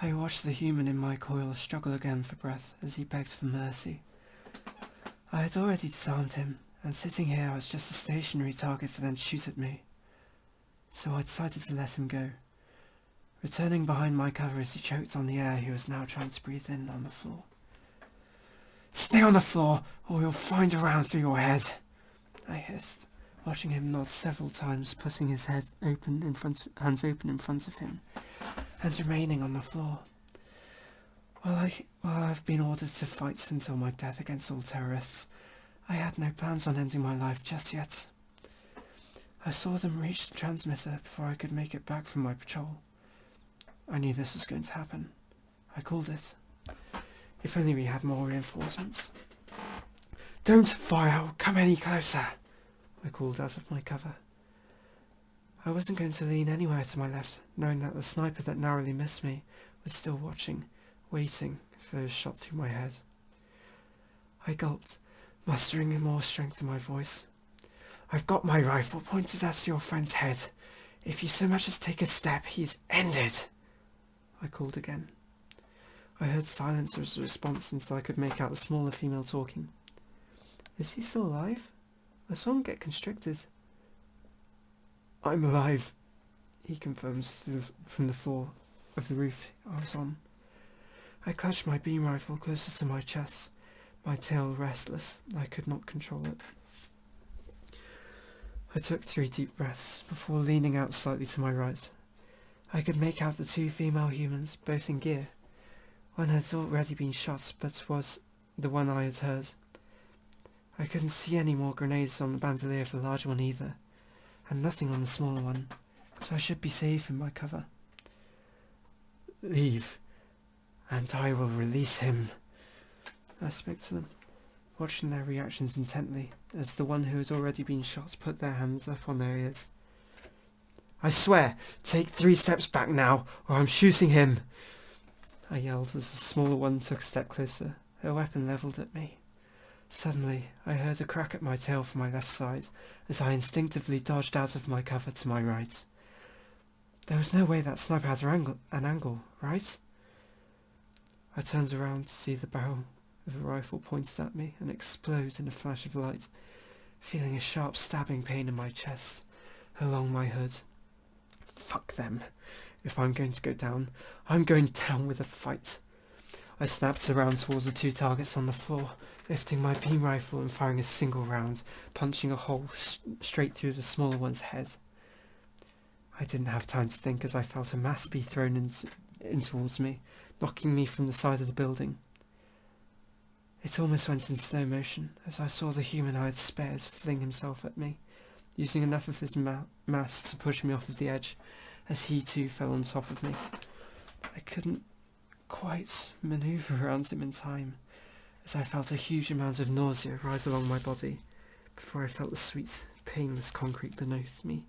I watched the human in my coil struggle again for breath as he begged for mercy. I had already disarmed him, and sitting here I was just a stationary target for them to shoot at me. So I decided to let him go, returning behind my cover as he choked on the air he was now trying to breathe in on the floor. "Stay on the floor, or you'll find a round through your head," I hissed, watching him nod several times, putting his hands open in front of him, and remaining on the floor. While I've been ordered to fight until my death against all terrorists, I had no plans on ending my life just yet. I saw them reach the transmitter before I could make it back from my patrol. I knew this was going to happen. I called it. If only we had more reinforcements. "Don't fire or come any closer," I called out of my cover. I wasn't going to lean anywhere to my left, knowing that the sniper that narrowly missed me was still watching, waiting for his shot through my head. I gulped, mustering more strength in my voice. "I've got my rifle pointed at your friend's head. If you so much as take a step, he's ended," I called again. I heard silence as a response until I could make out the smaller female talking. "Is he still alive? I saw him get constricted." "I'm alive," he confirms from the floor of the roof I was on. I clutched my beam rifle closer to my chest, my tail restless. I could not control it. I took 3 deep breaths before leaning out slightly to my right. I could make out the 2 female humans, both in gear. One had already been shot, but was the one I had heard. I couldn't see any more grenades on the bandolier of the larger one either, and nothing on the smaller one, so I should be safe in my cover. "Leave, and I will release him," I spoke to them, watching their reactions intently as the one who had already been shot put their hands up on their ears. "I swear, take 3 steps back now, or I'm shooting him," I yelled as the smaller one took a step closer, her weapon levelled at me. Suddenly, I heard a crack at my tail from my left side as I instinctively dodged out of my cover to my right. There was no way that sniper had an angle, right? I turned around to see the barrel of a rifle pointed at me and explode in a flash of light, feeling a sharp stabbing pain in my chest, along my hood. Fuck them. If I'm going to go down, I'm going down with a fight. I snapped around towards the 2 targets on the floor, lifting my beam rifle and firing a single round, punching a hole straight through the smaller one's head. I didn't have time to think as I felt a mass be thrown in towards me, knocking me from the side of the building. It almost went in slow motion as I saw the human I had spared fling himself at me, using enough of his mass to push me off of the edge as he too fell on top of me. I couldn't quite manoeuvre around him in time as I felt a huge amount of nausea rise along my body before I felt the sweet, painless concrete beneath me.